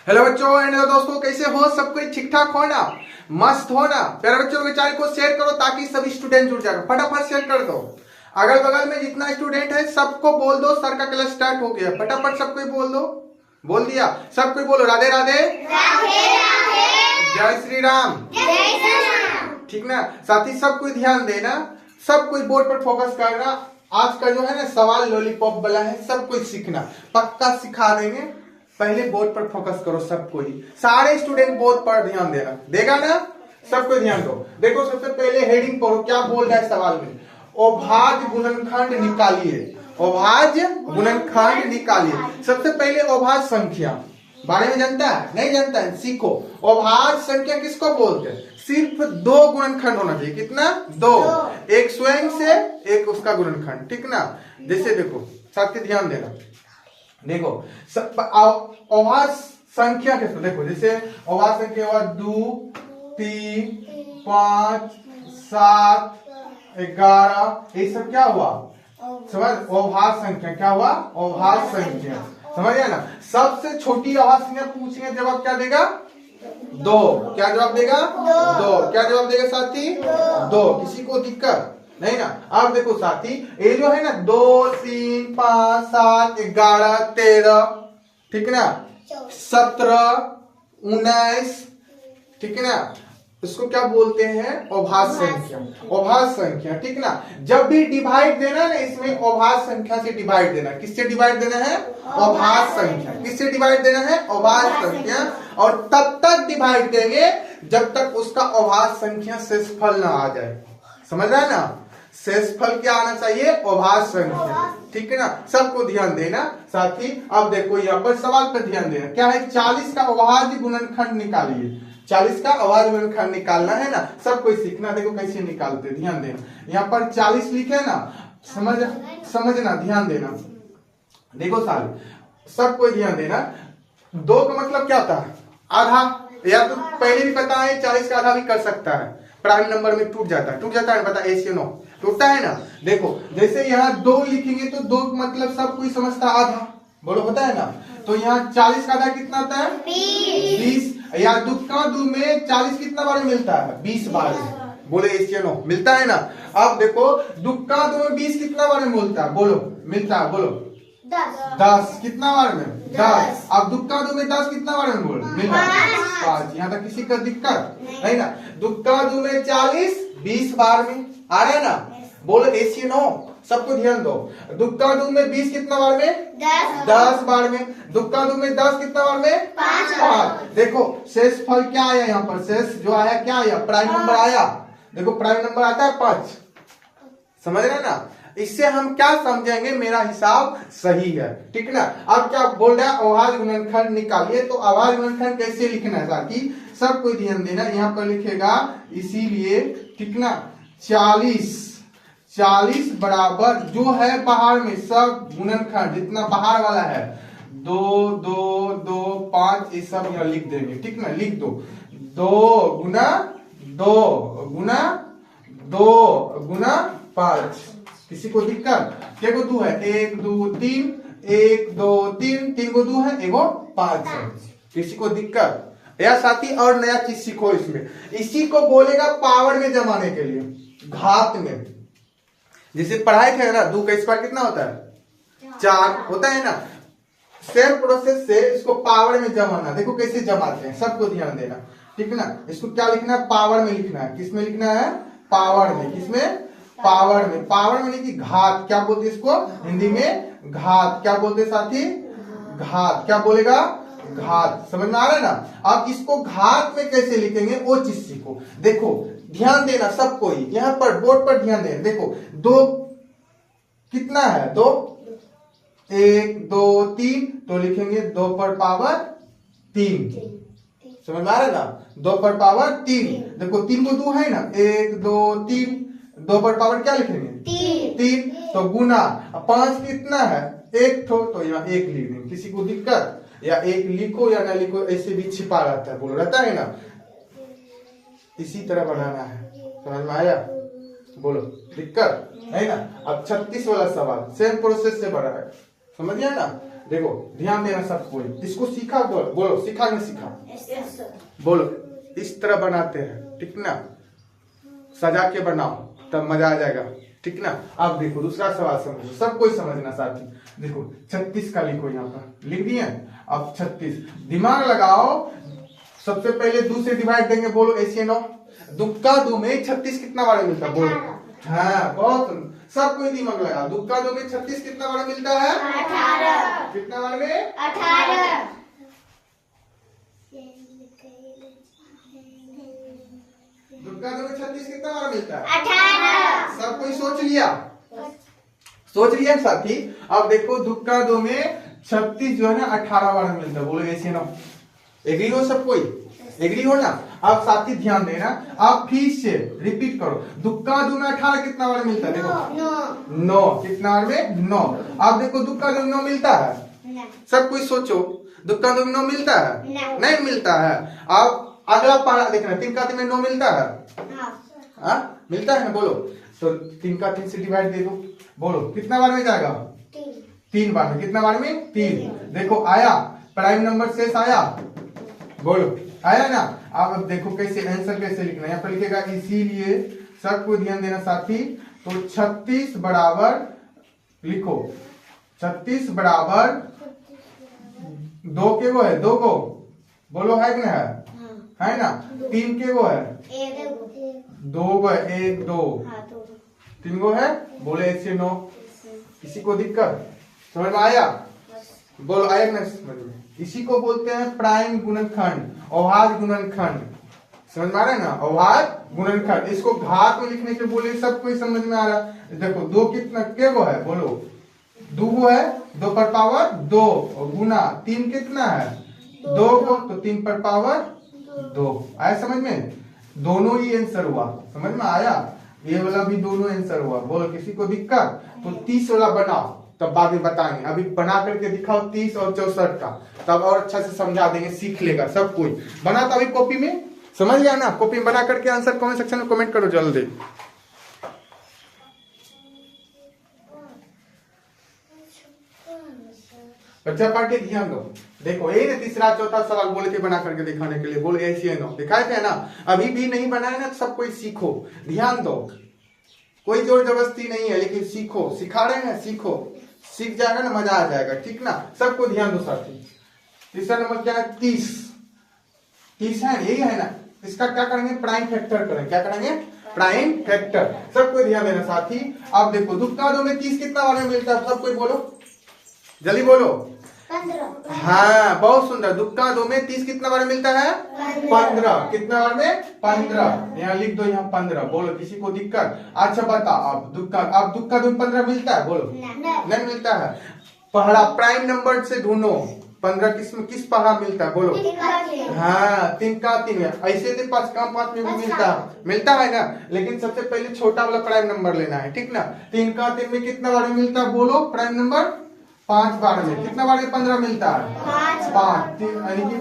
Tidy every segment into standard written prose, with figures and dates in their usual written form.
Hello बच्चों and दोस्तों, कैसे हो? सब कोई ठीक ठाक हो ना? मस्त हो ना? प्यारे बच्चों के चैनल को शेयर करो ताकि सभी स्टूडेंट जुड़ जाएगा। फटाफट शेयर कर दो। अगल बगल में जितना स्टूडेंट है सबको बोल दो सर का क्लास स्टार्ट हो गया। फटाफट सबको बोल दो। बोल दिया? सब कोई बोलो राधे राधे, राधे राधे, जय श्री राम, जय श्री राम। ठीक ना? साथ ही सब कोई ध्यान देना, सब कोई बोर्ड पर फोकस करना। आज का जो है ना सवाल लॉलीपॉप वाला है, सब कोई सीखना, पक्का सिखा देंगे। पहले बोर्ड पर फोकस करो, सब कोई, सारे स्टूडेंट बोर्ड पर ध्यान देना, देगा ना? सब कोई ध्यान दो। देखो सबसे पहले हेडिंग पढ़ो, क्या बोल रहा है सवाल में? अभाज्य गुणनखंड निकालिए। अभाज्य गुणनखंड निकालिए। सबसे पहले अभाज्य संख्या बारे में जानता है? नहीं जानता है? सीखो। अभाज्य संख्या किसको बोलते हैं? सिर्फ दो गुणनखंड होना चाहिए। कितना? दो। एक स्वयं से, एक उसका गुणनखंड, ठीक ना? जैसे देखो, सबके ध्यान देना। देखो अभाज्य संख्या कैसे? देखो जैसे अभाज्य संख्या हुआ 2, 3, 5, 7, 11, ये सब क्या हुआ? समझ? अभाज्य संख्या क्या हुआ? अभाज्य संख्या, समझ गया ना? सबसे छोटी अभाज्य संख्या पूछेंगे, जवाब क्या देगा? 2। क्या जवाब देगा? 2। क्या जवाब देगा साथी? 2। किसी को दिक्कत नहीं ना? अब देखो साथी, ये जो है ना 2, 3, 5, 7, 11, 13, ठीक ना? 17, 19, ठीक है ना? इसको क्या बोलते हैं? अभाज्य संख्या। अभाज्य संख्या, ठीक ना? जब भी डिवाइड देना है ना, इसमें अभाज्य संख्या से डिवाइड देना। किससे डिवाइड देना है? अभाज्य संख्या। किससे डिवाइड देना है? अभाज्य संख्या। और तब तक डिवाइड देंगे जब तक उसका अभाज्य संख्या शेषफल ना आ जाए। समझ रहा है ना? शेषफल क्या आना चाहिए? अभाज्य संख्या, ठीक है ना? सबको ध्यान देना साथी। अब देखो यहाँ पर सवाल पर ध्यान देना, क्या है? 40 का अभाज्य गुणनखंड निकालिए। 40 का अभाज्य गुणनखंड निकालना है ना? सब कोई सीखना। देखो कैसे निकालते, ध्यान देना। यहाँ पर 40 लिखे ना, समझना, ध्यान देना। देखो सारे सब कोई ध्यान देना। 2 का मतलब क्या था? आधा। या तो पहले भी पता है 40 का आधा भी कर सकता है, प्राइम नंबर में टूट जाता है, पता है? ऐसे नो टूटता है ना? देखो जैसे यहाँ 2 लिखेंगे तो 2 मतलब सब कोई समझता आधा, बोलो होता है ना? तो यहाँ 40 का आधा कितना आता है? 20। या दुक्का दू में 40 कितना बार मिलता है? 20 बार। बोले ऐसे नो मिलता है ना? अब देखो दुक्का दू में 20 कितना बार में मिलता है? बोलो मिलता है, बोलो 10 कितना बार में? 10। अब दुक्का दो में 10 कितना बार में? बोलो मिला 5। यहाँ तक किसी का दिक्कत नहीं ना? दुक्का दो में 40 20 बार में आ रहा है ना? बोलो ऐसी नो, सबको ध्यान दो। दुक्का दो में 20 कितना बार में? 10 बार में। दुक्का दो में 10 कितना बार में? 5। देखो शेष फल क्या आया? यहाँ पर शेष जो आया क्या आया? प्राइम नंबर आया। देखो प्राइम नंबर आता है 5, समझ रहे ना? इससे हम क्या समझेंगे? मेरा हिसाब सही है, ठीक ना? अब क्या बोल रहा है? अभाज्य गुणनखंड निकालिए। तो अभाज्य गुणनखंड कैसे लिखना है साथी? सब कोई ध्यान देना। यहाँ पर लिखेगा इसीलिए, ठीक ना? 40 बराबर जो है बाहर में सब गुणनखंड जितना बाहर वाला है 2, 2, 2, 5 ये सब यहाँ लिख देंगे, ठीक ना? लिख दो 2 गुना 5। किसी को दिक्कत? क्या को 2 है? 1, 2, 3, 1, 2, 3, 3 को 2 है, 1 को 5 है। किसी को दिक्कत? या साथी और नया चीज सीखो इसमें। इसी को बोलेगा पावर में जमाने के लिए, घात में। जैसे पढ़ाई थे ना, 2 का स्क्वायर कितना होता है? 4 होता है ना? सेम प्रोसेस से इसको पावर में जमाना। देखो कैसे जमाते हैं, सबको ध्यान देना, ठीक है ना? इसको क्या लिखना है? पावर में लिखना है। किसमें लिखना है? पावर में। किसमें? पावर में। पावर में नहीं कि घात। क्या बोलते इसको हिंदी में? घात। क्या बोलते साथी? घात। क्या बोलेगा? घात। समझ में आ रहा है ना? अब इसको घात में कैसे लिखेंगे वो चीज सीखो। देखो ध्यान देना सब कोई, यहाँ पर बोर्ड पर ध्यान देना। देखो 2 कितना है? 2, 1, 2, 3 तो लिखेंगे 2 पर पावर 3। समझ में आ रहा है ना? 2 पर पावर 3। देखो 3 को 2 है ना? 1, 2, 3, 2 पर पावर क्या लिखेंगे? 3। तो गुना 5 कितना है? 1 ठो, तो यहाँ 1 लिख देंगे। किसी को दिक्कत? या 1 लिखो या ना लिखो, ऐसे भी छिपा रहता है, बोल रहता है ना? इसी तरह बनाना है। समझ में आया? बोलो दिक्कत है ना? अब 36 वाला सवाल सेम प्रोसेस से बना है, समझ गया ना? देखो ध्यान देना सब कोई, इसको सीखा बोलो सीखा नहीं सीखा बोलो। इस तरह बनाते हैं ठीक ना, सजा के बनाओ तब मजा आ जाएगा ठीक ना। अब देखो दूसरा सवाल समझो, सब कोई समझना साथी। देखो 36 का लिखो, यहाँ पर लिख दिए। अब 36 दिमाग लगाओ, सबसे पहले 2 से डिवाइड देंगे, बोलो ऐसे 9। 2 का 2 में 36 कितना बार मिलता है बोलो। हाँ बहुत, सब कोई दिमाग लगाओ। 2 का 2 में 36 कितना बार मिलता है? 18। कितना बार में? 18। 2 का 2 में 36 कितना बार मिलता है? 18। सब कोई सोच लिया? सोच लिया साथी। अब देखो 2 का 2 में 36 जो है ना 18 बार मिलता है, बोलो ऐसे ना। एग्री हो सब कोई? एग्री हो ना। अब साथी ध्यान देना, आप फिर से रिपीट करो। 2 का 2 में 18 कितना बार मिलता है? देखो 9 कितना बार में? 9। अब देखो 2 का 2 में 9 मिलता है? सब कोई सोचो, 2 का 2 में 9 मिलता है? नहीं मिलता है। अब अगला पारा देखना, 3 का 3 में 9 मिलता है? मिलता है ना, बोलो। तो 3 का 3 से डिवाइड दे दो, बोलो कितना बार में जाएगा? 3 बार में। कितना बार में? 3। देखो आया, प्राइम नंबर शेष आया, बोलो आया ना। अब देखो कैसे आंसर कैसे लिखना है, यहाँ पर लिखेगा इसीलिए, सबको ध्यान देना साथी। तो 36 बराबर लिखो, 36 बराबर 2 के वो है, 2 को बोलो है कि ना है ना। 3 के वो है, 2 को है, 1 2 3 को है, बोले ऐसे 9। किसी को दिक्कत समझ में आया? बोलो आया ना समझ में। इसी को बोलते हैं प्राइम गुणनखंड, अवभाज्य गुणनखंड। समझ में आ रहा है ना, अवभाज्य गुणनखंड। इसको घात में लिखने के बोले, सब कोई समझ में आ रहा है। देखो 2 कितना के वो है, बोलो 2 को है, 2 पर पावर 2 और गुना 3 कितना है 2 को, तो 3 पर पावर 2। आया समझ में? दोनों ही आंसर हुआ, समझ में आया? ये वाला भी दोनों आंसर हुआ। बोलो किसी को दिक्कत? तो 30 वाला बनाओ, तब बाद में बताएंगे। अभी बना करके दिखाओ 30 और 64 का, तब और अच्छा से समझा देंगे, सीख लेगा सब कोई। बना तो अभी कॉपी में, समझ गया ना? कॉपी में बना करके आंसर कमेंट सेक्शन में कमेंट करो जल्दी। बच्चा पार्टी ध्यान दो। देखो ये ना तीसरा चौथा सवाल बोले थे बना करके दिखाने के लिए, बोले ऐसे नो दिखाए थे ना। अभी भी नहीं बनाए ना, सब कोई सीखो, ध्यान दो। कोई जोर जबरदस्ती नहीं है, लेकिन सीखो, सिखा रहे हैं सीखो, सीख जाएगा ना, मजा आ जाएगा ठीक ना। सबको ध्यान दो साथी। तीसरा नंबर क्या है? 30 है, यही है ना। इसका क्या करेंगे? प्राइम फैक्टर करेंगे। क्या करेंगे? Prime factor. सबको ध्यान देना साथी। अब देखो 2 का 2 में 30 कितना बार में मिलता है? सब कोई बोलो, जल्दी बोलो। 15। हाँ बहुत सुंदर। 2 का 2 में 30 कितना बार मिलता है? 15। कितना बार में? 15। यहाँ लिख दो, यहाँ 15। बोलो किसी को दिक्कत? अच्छा बता, अब 2 का 2 में 15 मिलता है? बोलो नहीं मिलता है। पहला प्राइम नंबर से ढूंढो, 15 किस पहाड़ा मिलता है? बोलो हाँ 3 का 3 है। ऐसे तो 5 का 5 में भी मिलता है ना, लेकिन सबसे पहले छोटा वाला प्राइम नंबर लेना है ठीक ना। 3 का 3 में कितना बार मिलता है? बोलो प्राइम नंबर 5 बार में। कितना बार में 15 मिलता है? 5 यानी कि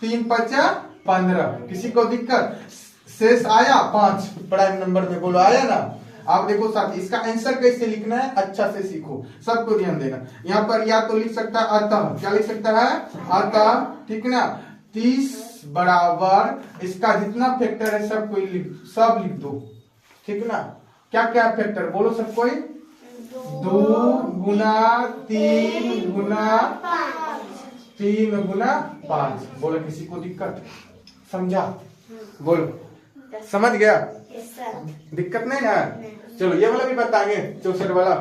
3 5 15। किसी को दिक्कत? शेष आया 5 प्राइम नंबर में, बोलो आया ना। आप देखो साथी, इसका आंसर कैसे लिखना है अच्छा से सीखो, सबको ध्यान देना। यहाँ पर या तो लिख सकता है अतः, क्या लिख सकता है? अतः ठीक ना। 30 बराबर इसका जितना फैक्टर है सब लिख दो ठीक ना। क्या क्या फैक्टर बोलो सब कोई? 2 गुना 3 गुना 3 गुना 5। बोलो किसी को दिक्कत? समझा? बोलो समझ गया? दिक्कत नहीं ना? चलो ये वाला भी बताएंगे, 64 वाला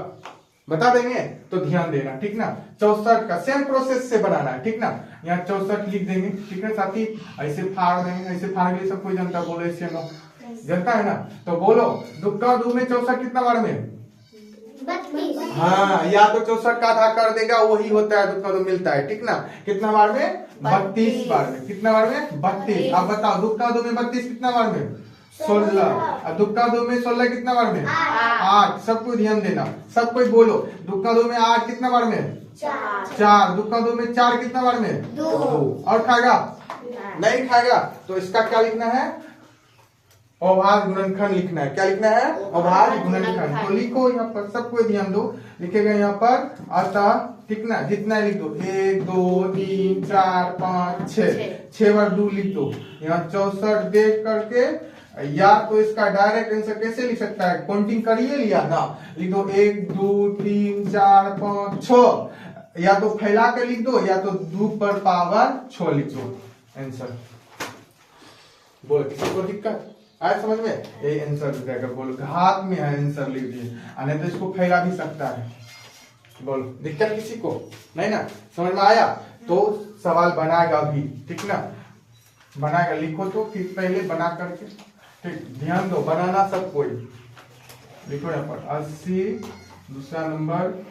बता देंगे, तो ध्यान देना ठीक ना। 64 का सेम प्रोसेस से बनाना है ठीक ना। यहाँ 64 लिख देंगे ठीक है साथी। ऐसे फाड़ देंगे, ऐसे फाड़ के सब कोई जनता बोलो ऐसे नो जनता है ना। तो बोलो 2 का 2 में 64 कितना बार में? 32। हाँ या तो 64 का आधा कर देगा, वही होता है 2 का 2 मिलता है ठीक ना। कितना बार में? 32 बार में। कितना बार में? 32। अब बताओ 2 का 2 में 32 कितना बार में? 16। अब 2 का 2 में 16 कितना बार में? 8। सबको ध्यान देना, सब कोई बोलो 2 का 2 में 8 कितना बार में? 4। 2 का 2 में 4 कितना बार में? 2। और खाएगा? नहीं खाएगा, तो इसका क्या लिखना है? अभाज्य गुणनखंड लिखना है। क्या लिखना है? अभाज्य गुणनखंड। तो लिखो यहाँ पर, सबको ध्यान दो, लिखेगा यहाँ पर अतः, ठीक ना, जितना लिख दो 1 2 3 4 5 6 बार 2 लिख दो। यहाँ 64 देख करके या तो इसका डायरेक्ट आंसर कैसे लिख सकता है, काउंटिंग करिए लिया ना, लिख दो 1 2 3 4 5 6, या तो फैला के लिख दो या तो 2 पर पावर 6 लिख दो आंसर। बोलो किसी को दिक्कत आया समझ में? ये आंसर रहेगा। बोलो घात में है आंसर लिख दिए, नहीं तो इसको फैला भी सकता है। बोलो दिक्कत किसी को नहीं ना? समझ में आया? तो सवाल बनाएगा अभी, ठीक ना, बनाएगा। लिखो तो फिर पहले बना करके, ठीक, ध्यान दो, बनाना सब कोई। लिखो यहाँ पर 80, दूसरा नंबर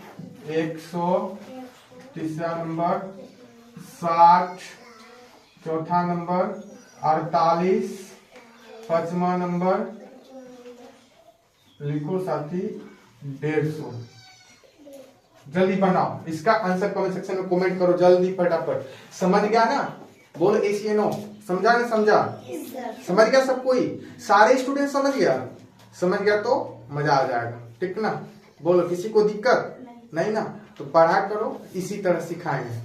100, तीसरा नंबर 60, चौथा नंबर 48, पांचवा नंबर लिखो साथी 150। जल्दी बनाओ, इसका आंसर कमेंट सेक्शन में कमेंट करो जल्दी फटाफट। समझ गया ना? बोलो एसीएनो, समझा नहीं समझा? समझ गया सब कोई? सारे स्टूडेंट समझ गया? समझ गया तो मजा आ जाएगा, ठीक ना? बोलो किसी को दिक्कत नहीं ना? तो पढ़ा करो, इसी तरह सिखाएंगे।